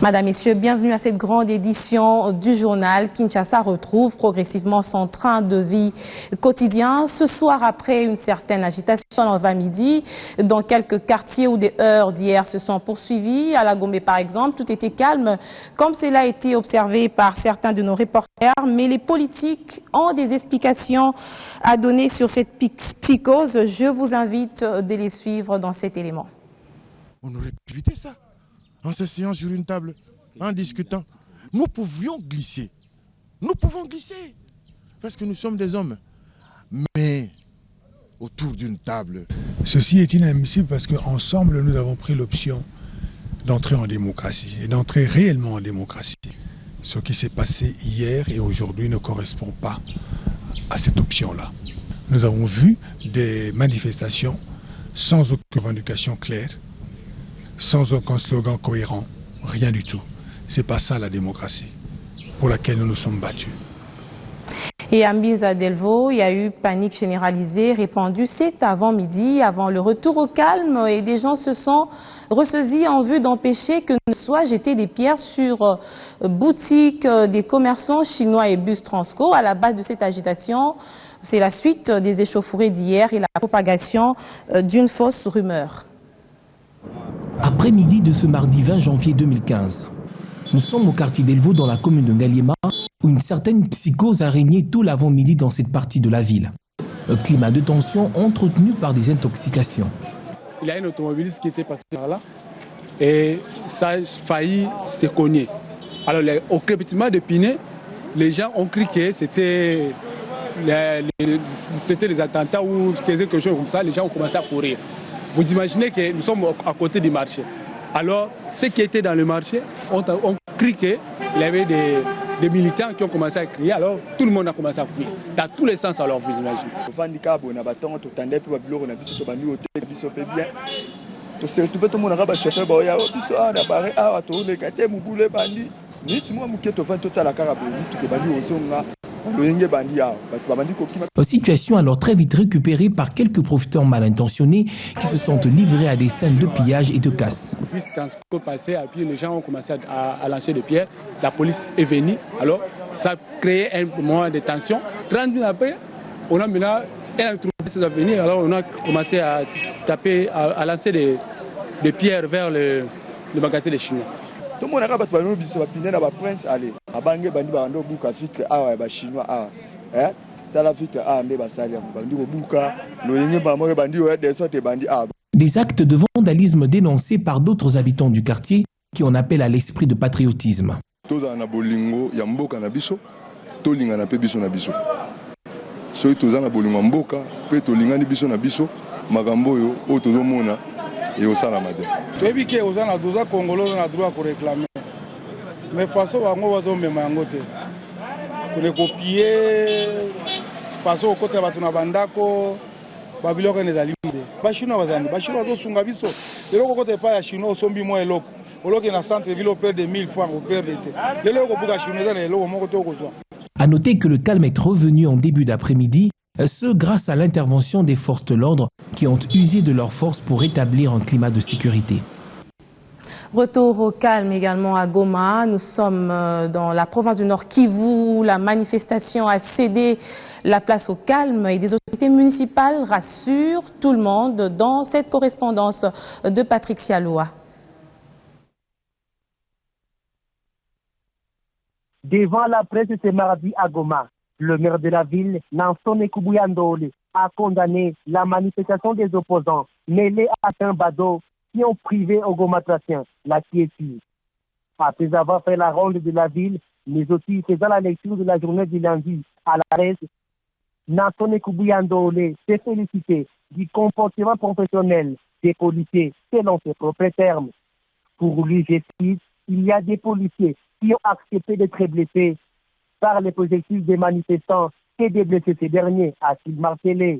Madame, Messieurs, bienvenue à cette grande édition du journal. Kinshasa retrouve progressivement son train de vie quotidien. Ce soir, après une certaine agitation en 20 midi, dans quelques quartiers où des heures d'hier se sont poursuivies, à la Gombe par exemple, tout était calme, comme cela a été observé par certains de nos reporters. Mais les politiques ont des explications à donner sur cette psychose. Je vous invite de les suivre dans cet élément. On aurait pu éviter ça. En s'asseyant sur une table, en discutant. Nous pouvions glisser. Nous pouvons glisser. Parce que nous sommes des hommes. Mais autour d'une table. Ceci est inadmissible parce qu'ensemble, nous avons pris l'option d'entrer en démocratie et d'entrer réellement en démocratie. Ce qui s'est passé hier et aujourd'hui ne correspond pas à cette option-là. Nous avons vu des manifestations sans aucune revendication claire, sans aucun slogan cohérent, rien du tout. C'est pas ça la démocratie pour laquelle nous nous sommes battus. Et à Mbinza Delvaux, il y a eu panique généralisée répandue cet avant-midi, avant le retour au calme, et des gens se sont ressaisis en vue d'empêcher que ne soient jetés des pierres sur boutiques des commerçants chinois et bus Transco. À la base de cette agitation, c'est la suite des échauffourées d'hier et la propagation d'une fausse rumeur. Après-midi de ce mardi 20 janvier 2015, nous sommes au quartier d'Elvaux dans la commune de Ngaliema où une certaine psychose a régné tout l'avant-midi dans cette partie de la ville. Un climat de tension entretenu par des intoxications. Il y a un automobiliste qui était passé par là et ça a failli se cogner. Alors au crépitement de Pinet, les gens ont cru que c'était les attentats ou quelque chose comme ça. Les gens ont commencé à courir. Vous imaginez que nous sommes à côté du marché. Alors, ceux qui étaient dans le marché ont cru qu'il y avait des militants qui ont commencé à crier. Alors, tout le monde a commencé à courir. Dans tous les sens, alors, vous imaginez. Une situation alors très vite récupérée par quelques profiteurs mal intentionnés qui se sont livrés à des scènes de pillage et de casse. Puis passé, et puis les gens ont commencé à lancer des pierres. La police est venue. Alors ça a créé un moment de tension. 30 minutes après, on a maintenant un troupe de venir. Alors on a commencé à taper, à lancer des pierres vers le magasin des Chinois. Tout le monde a dit que la prince allait. A bangé bandi ba ndo buka fitre awa ba chinois awa. Tala fitre a ande ba salia bandi ko buka no yenge ba mo bandi o des sortes bandi awa. Des actes de vandalisme dénoncés par d'autres habitants du quartier qui en appellent à l'esprit de patriotisme. Toza na bolingo ya mboka na biso, tolinga na pe biso na biso. Soki toza na bolingo mboka, pe tolinga ni biso na biso, makambo yo o tozomona et au salamade. Toyebi ke oza na doza congolais na droit ko réclamer. Mais façon bango bazo mema yango te. Ko le copier façon ko te batuna bandako babiloko nezali mbe. Ba chinois bazani, ba chinois zo sunga biso. Eloko ko te pa ya chinois sombi mo eloko. Oloke na centre ville au perd de 1000 francs au perd de te. Eloko buka chinois za eloko moko to ko zo. À noter que le calme est revenu en début d'après-midi, ce grâce à l'intervention des forces de l'ordre qui ont usé de leur force pour rétablir un climat de sécurité. Retour au calme également à Goma. Nous sommes dans la province du Nord Kivu. La manifestation a cédé la place au calme et des autorités municipales rassurent tout le monde dans cette correspondance de Patrick Sialoa. Devant la presse ce mardi à Goma, le maire de la ville, Nansone Kubuyandole, a condamné la manifestation des opposants mêlés à un bado qui ont privé aux Gomatraciens la quiétude. Après avoir fait la ronde de la ville, mais aussi faisant la lecture de la journée du lundi à la presse, Nansone Kubuyandole s'est félicité du comportement professionnel des policiers selon ses propres termes. Pour lui, je cite, il y a des policiers qui ont accepté d'être blessés par les projectiles des manifestants et des blessés ces derniers, a-t-il martelé.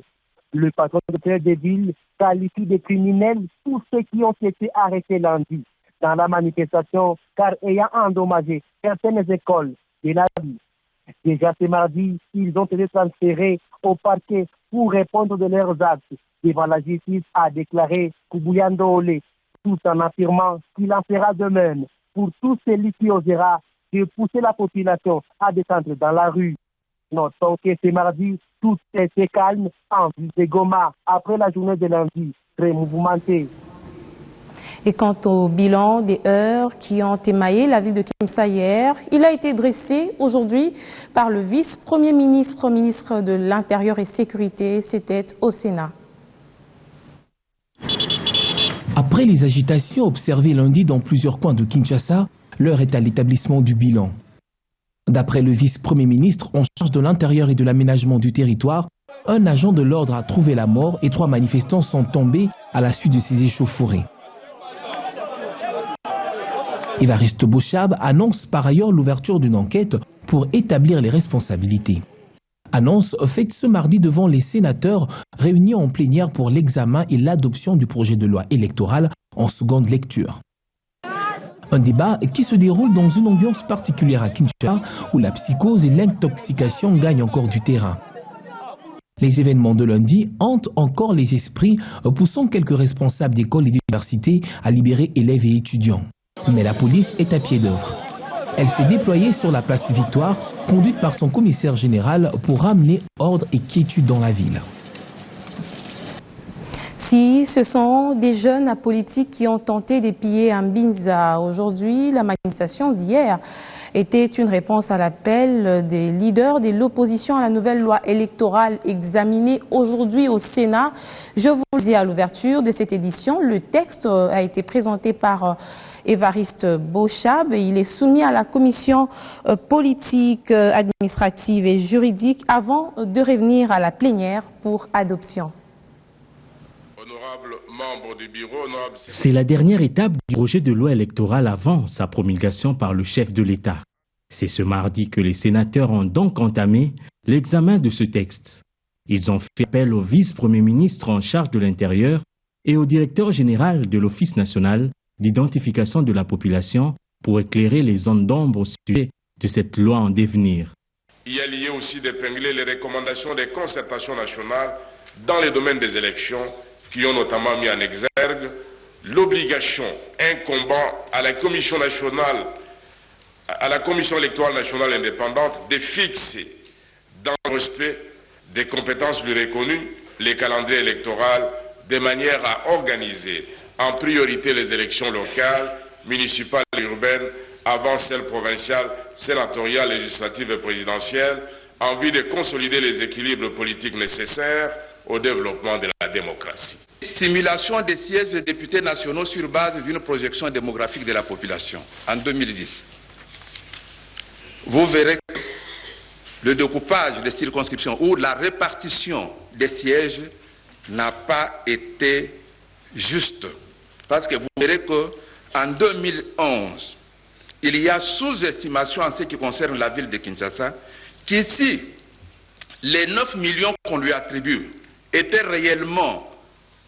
Le patron de ville qualifie de criminels tous ceux qui ont été arrêtés lundi dans la manifestation car ayant endommagé certaines écoles de la ville. Déjà ce mardi, ils ont été transférés au parquet pour répondre de leurs actes devant la justice, a déclaré Kubuyandole, tout en affirmant qu'il en fera de même pour tout celui qui osera de pousser la population à descendre dans la rue. Notons que ce mardi, tout était calme en ville de Goma après la journée de lundi, très mouvementée. Et quant au bilan des heurts qui ont émaillé la ville de Kinshasa hier, il a été dressé aujourd'hui par le vice-premier ministre, ministre de l'Intérieur et Sécurité. C'était au Sénat. Après les agitations observées lundi dans plusieurs coins de Kinshasa, l'heure est à l'établissement du bilan. D'après le vice-premier ministre en charge de l'Intérieur et de l'Aménagement du territoire, un agent de l'ordre a trouvé la mort et 3 manifestants sont tombés à la suite de ces échauffourées. Évariste Bochab annonce par ailleurs l'ouverture d'une enquête pour établir les responsabilités. Annonce faite ce mardi devant les sénateurs réunis en plénière pour l'examen et l'adoption du projet de loi électorale en seconde lecture. Un débat qui se déroule dans une ambiance particulière à Kinshasa où la psychose et l'intoxication gagnent encore du terrain. Les événements de lundi hantent encore les esprits, poussant quelques responsables d'écoles et d'universités à libérer élèves et étudiants. Mais la police est à pied d'œuvre. Elle s'est déployée sur la place Victoire, conduite par son commissaire général pour ramener ordre et quiétude dans la ville. Si ce sont des jeunes apolitiques qui ont tenté de piller un Mbinza aujourd'hui, la manifestation d'hier était une réponse à l'appel des leaders de l'opposition à la nouvelle loi électorale examinée aujourd'hui au Sénat. Je vous le disais à l'ouverture de cette édition, le texte a été présenté par Évariste Bochab. Il est soumis à la commission politique, administrative et juridique avant de revenir à la plénière pour adoption. C'est la dernière étape du projet de loi électorale avant sa promulgation par le chef de l'État. C'est ce mardi que les sénateurs ont donc entamé l'examen de ce texte. Ils ont fait appel au vice-premier ministre en charge de l'Intérieur et au directeur général de l'Office national d'identification de la population pour éclairer les zones d'ombre au sujet de cette loi en devenir. Il y a lieu aussi d'épingler les recommandations des concertations nationales dans les domaines des élections qui ont notamment mis en exergue l'obligation incombant à la Commission électorale nationale indépendante de fixer, dans le respect des compétences lui reconnues, les calendriers électoraux de manière à organiser en priorité les élections locales, municipales et urbaines avant celles provinciales, sénatoriales, législatives et présidentielles, en vue de consolider les équilibres politiques nécessaires au développement de la démocratie. Simulation des sièges de députés nationaux sur base d'une projection démographique de la population en 2010. Vous verrez que le découpage des circonscriptions ou la répartition des sièges n'a pas été juste. Parce que vous verrez qu'en 2011, il y a sous-estimation en ce qui concerne la ville de Kinshasa, qu'ici, les 9 millions qu'on lui attribue étaient réellement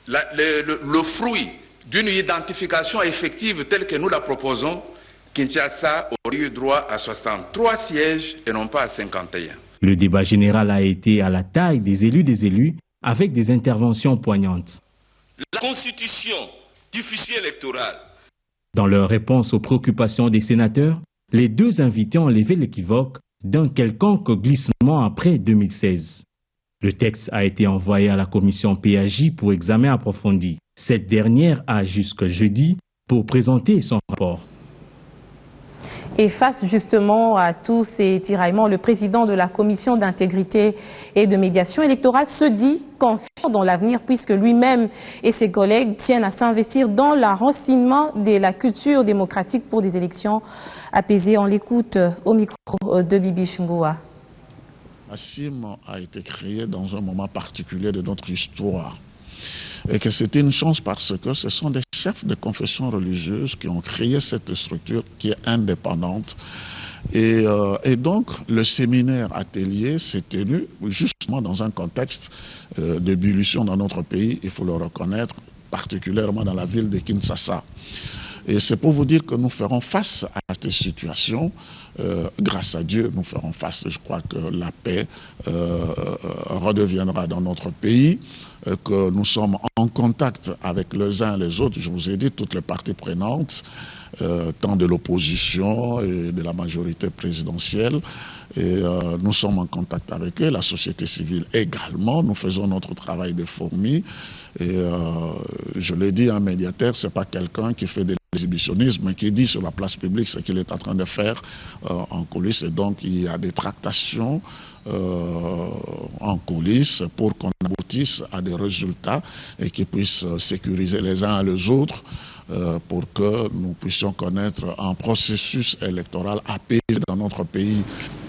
le fruit d'une identification effective telle que nous la proposons. Kinshasa aurait eu droit à 63 sièges et non pas à 51. Le débat général a été à la taille des élus avec des interventions poignantes. La constitution du fichier électoral. Dans leur réponse aux préoccupations des sénateurs, les deux invités ont levé l'équivoque d'un quelconque glissement après 2016. Le texte a été envoyé à la commission PAJ pour examen approfondi. Cette dernière a jusqu'à jeudi pour présenter son rapport. Et face justement à tous ces tiraillements, le président de la commission d'intégrité et de médiation électorale se dit confiant dans l'avenir puisque lui-même et ses collègues tiennent à s'investir dans l'enracinement de la culture démocratique pour des élections apaisées. On l'écoute au micro de Bibi Chungoua. Assim a été créé dans un moment particulier de notre histoire. Et que c'était une chance parce que ce sont des chefs de confession religieuse qui ont créé cette structure qui est indépendante. Et donc, le séminaire atelier s'est tenu justement dans un contexte d'ébullition dans notre pays, il faut le reconnaître, particulièrement dans la ville de Kinshasa. Et c'est pour vous dire que nous ferons face à cette situation grâce à Dieu, nous ferons face. Je crois que la paix redeviendra dans notre pays, que nous sommes en contact avec les uns et les autres. Je vous ai dit, toutes les parties prenantes, tant de l'opposition et de la majorité présidentielle. Et nous sommes en contact avec eux, la société civile également. Nous faisons notre travail de fourmi. Et je l'ai dit, un médiateur, ce n'est pas quelqu'un qui fait de l'exhibitionnisme, mais qui dit sur la place publique ce qu'il est en train de faire en coulisses. Et donc, il y a des tractations en coulisses pour qu'on aboutisse à des résultats et qu'ils puissent sécuriser les uns et les autres pour que nous puissions connaître un processus électoral apaisé dans notre pays.